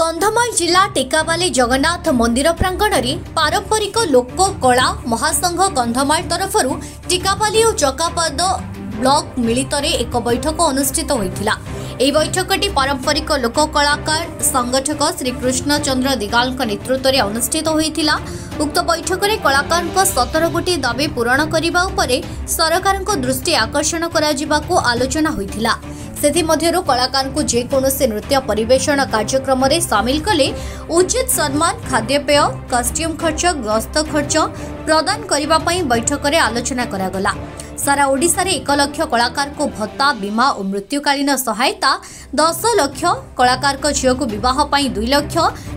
कंधमाल जिला टेकाबाली जगन्नाथ मंदिर प्रांगण में पारंपरिक लोक कला महासंघ कंधमाल तरफ टिकाबाली और चकापद ब्लॉक मिलित एक बैठक अनुष्ठित होता। यह बैठकटी पारंपरिक लोक कलाकार संगठक श्री कृष्ण चंद्र दिगाल नेतृत्व में अनुष्ठित होता। उक्त बैठक में कलाकार 17 गोटी दाबी पूरण करने सरकार दृष्टि आकर्षण कर आलोचना होता। सेथिमध्यरु कलाकार को जेकोसी नृत्य परिवेषण कार्यक्रम में सामिल कले उचित सम्मान खाद्यपेय कस्ट्यूम खर्च गस्त खर्च प्रदान करने बैठक में आलोचना करागला। सारा ओडिशा रे 1 लाख कलाकार को भत्ता बीमा और मृत्युकालीन सहायता 10 लाख कलाकार को झील को बह 2 लाख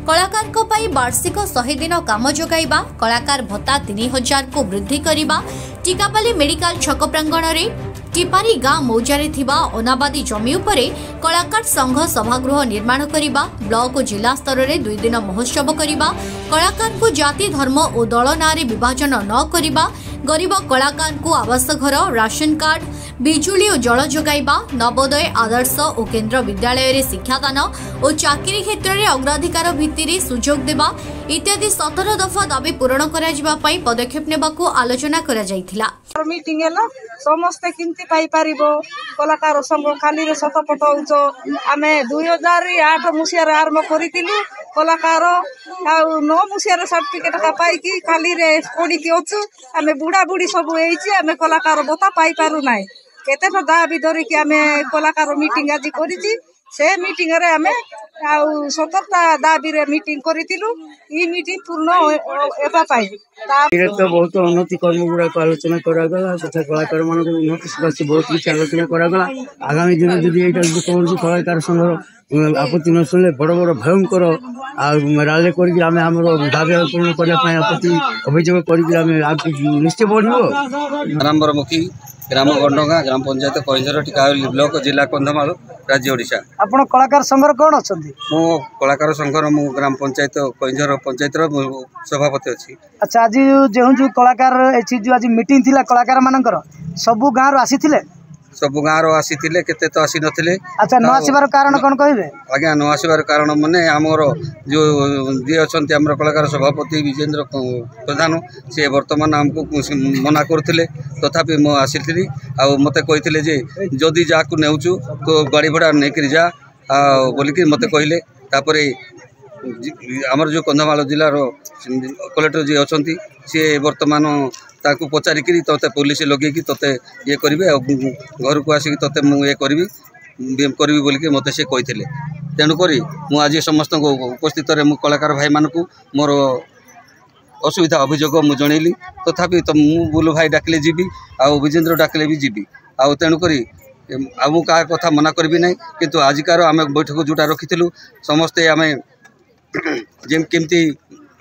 कलाकार को वार्षिक 100 दिन काम जोगाइबा कलाकार भत्ता 3000 को वृद्धि करने टिकाबाली मेडिकल छक प्रांगण में टिपारी गाँ मौजारे थिबा अनाबादी जमी उपरे कलाकार संघ सभागृह निर्माण करिबा ब्लॉक और जिला स्तर में 2 दिन महोत्सव करिबा कलाकार को जाति धर्म और दल ना रे विभाजन न करिबा गरीब कलाकार को आवास घर राशन कार्ड बिजुली और जल जोगाइबा नवोदय आदर्श और केन्द्र विद्यालय रे शिक्षादान और चाकरी क्षेत्र में अग्राधिकार भित्ति सुजोग देबा इत्यादि 17 दफा दाबी पूरण करा जिबा पई पदक्षेप नेबाकू आलोचना करा जायथिला। मीटिंग है समस्ते किंती पाई पारिबो कलाकार संघ खाली रे सतपट होचो आमे 2008 मुसिया रे आरंभ करितिलु कलाकार 9 मुसिया रे सर्टिफिकेट का पाई कि खाली रे पड़ी कि अछु आमे बुढ़ा बुढ़ी सब एइछि आमे कलाकार बता पाई पारु नाय केते तो दाबी धरि कि आमे कलाकार मीटिंग आज करिछि से मीटिंग रे आमे 17टा दाबी रे मीटिंग करितिलु ई मीटिंग पूर्ण एबा पाई तो बहुत उन्नति कर्म गुड़ा आलोचना करागला तथा कलाकार मान उन्नति सकाशे बहुत किसी आलोचना करागला। आगामी दिन जब यहाँ कलाकार संघ आपत्ति न शुणिले बड़ बड़ भयंकर राले कर दाबी पूर्ण करने आपत्ति अभियोग कर निश्चय बढ़ आरंभर मुखी ग्राम गंडगा ग्राम पंचायत कईंझर टिकाबाली ब्लॉक जिला कंधमाल राज्य ओडिशा। आपण कलाकार संघर कौन अच्छा मो कलाकार संघर मु ग्राम पंचायत कईंझर पंचायत सभापति अच्छी। अच्छा आज जो कलाकार जो आज मीटिंग थिला कलाकार मानकर सबु गाँव आसी सब गाँव आसी केते तो आसी नथिले। अच्छा न आसीबार कारण कोन कहबे? आज्ञा न आसीबार कारण माने हमर जो जे अछंती हमर कलाकार सभापति विजेंद्र प्रधान से वर्तमान हमको मना करथिले तथापि मो आसीथिली आ मते कहिथिले जे जदी जाकू नेउचू तो गाड़ी भाड़ा नेकरी जा बोलिक मते कहिले। तापरे आमर जो कंधमाल जिलार कलेक्टर जी अछंती सी वर्तमान ताकू पचारिक ते पुलिस लगे ते ये करेंगे घर को आसिक ते मुझे करी बोलिक मत से कही। तेणुक मुझे समस्त उपस्थित कलाकार भाई मान मोर असुविधा अभियोग मुझे जनइली तथापि तो मु बुलू भाई डाकिले जीवी आ विजेंद्र डाकिले भी जीवी आ तेणुक आम क्या कथा मना करी ना किंतु आजिकार आम बैठक जोटा रखी समस्ते आम केमती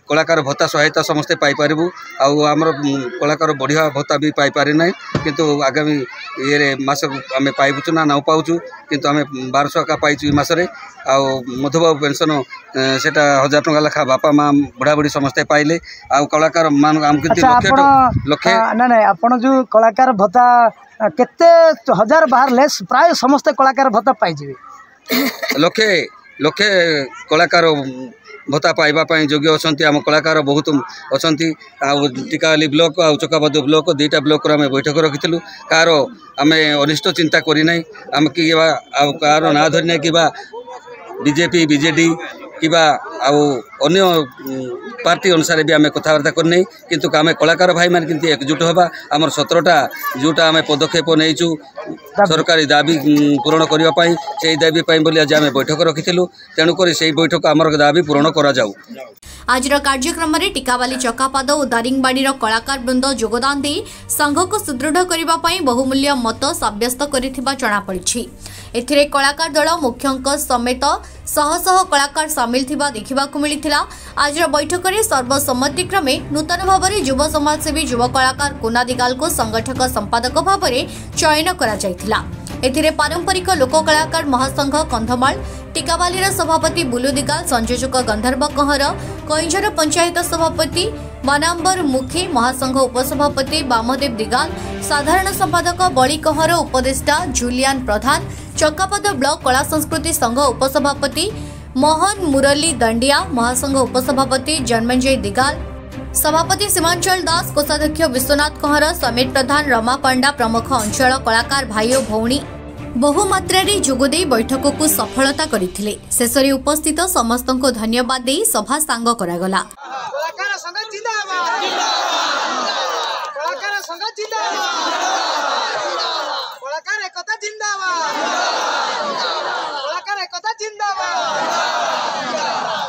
कलाकार भत्ता सहायता समस्ते पाइपरू आमर कलाकार बढ़िया भत्ता भी पाइपारे ना किंतु आगामी ये मास आम पाइबुचु ना न पाऊँ किंतु आम 1200 का पाइचु मसरे आ मधुबाबू पेंशन सेटा 1000 टंका लेखा बापा माँ बुढ़ा बुढ़ी समस्ते पाइले आ कलाकार मान आमको लक्षे ना ना आपण जो कलाकार भत्ता केते 1000 बाहर लेस प्राय समस्ते कलाकार भत्ता पाइबे लक्षे लक्षे कलाकार भत्ता पाइबापी योग्य अच्छा आम कलाकार बहुत अच्छा टिकाबाली ब्लॉक आ चकापद ब्लॉक 2टा ब्लॉक आम बैठक रखी कार आम अनिष्ट चिंता करना आम कि कार ना धरना कि बीजेपी बीजेडी कि अन्य पार्टी अनुसार भी आम कथबार्ता करना किंतु आम कलाकार भाई मान कि एकजुट होगा आमर 17टा जोटा आम पदक्षेप नहींचु सरकारी दाबी पूरण करने से दाबी बोली आज आम बैठक रखी तेणुक से बैठक आमर दाबी पूरण करा जाऊ। आज कार्यक्रम में टिकाबाली चकापाद और दारिंगबाड़ी कलाकार वृंद योगदान दे संघ को सुदृढ़ करने बहुमूल्य मत सब्यस्त करिथिबा जଣାपड़ी। एथिरे कलाकार दल मुख्यों समेत शह शह कलाकार सामिल थिबा देखिबाकू मिलिथिला। आज बैठक में सर्वसम्मतिक्रमे नूतन भाव में युव समाजसेवी युव कलाकार कुना दिगाल को संगठक संपादक भाव में चयन करा जायथिला। एथिरे पारंपरिक लोक कलाकार महासंघ कंधमाल टिकाबाली सभापति बुलू दिगाल संयोजक गंधर्व कहर कईंझर पंचायत सभापति मनाम्बर मुखी महासंघ उपसभापति वामदेव दिगाल साधारण संपादक बड़ी कहर उपदेष्टा जुलियान प्रधान चकापद ब्लॉक कला संस्कृति संघ उपसभापति मोहन मुरली दंडिया, महासंघ उपसभापति जन्मंजय दिगाल, सभापति सीमांचल दास, कोषाध्यक्ष विश्वनाथ कहर, समीर प्रधान, रमा पंडा प्रमुख अंचल कलाकार भाई और भौणी बहु मात्रा जोगदे बैठक को सफलता करथिले। शेषरे उपस्थित समस्त को धन्यवाद दे सभा सांग करागला।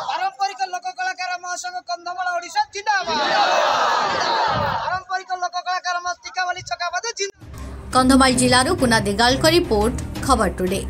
पारंपरिक लोक कलाकार महासंघ कंधमाल ओडिशा जिंदाबाद। पारंपरिक लोक कलाकार टिकावाली चकापाद जिंदाबाद। कंधमाल जिलारू पुना दिगाल को रिपोर्ट, खबर टुडे।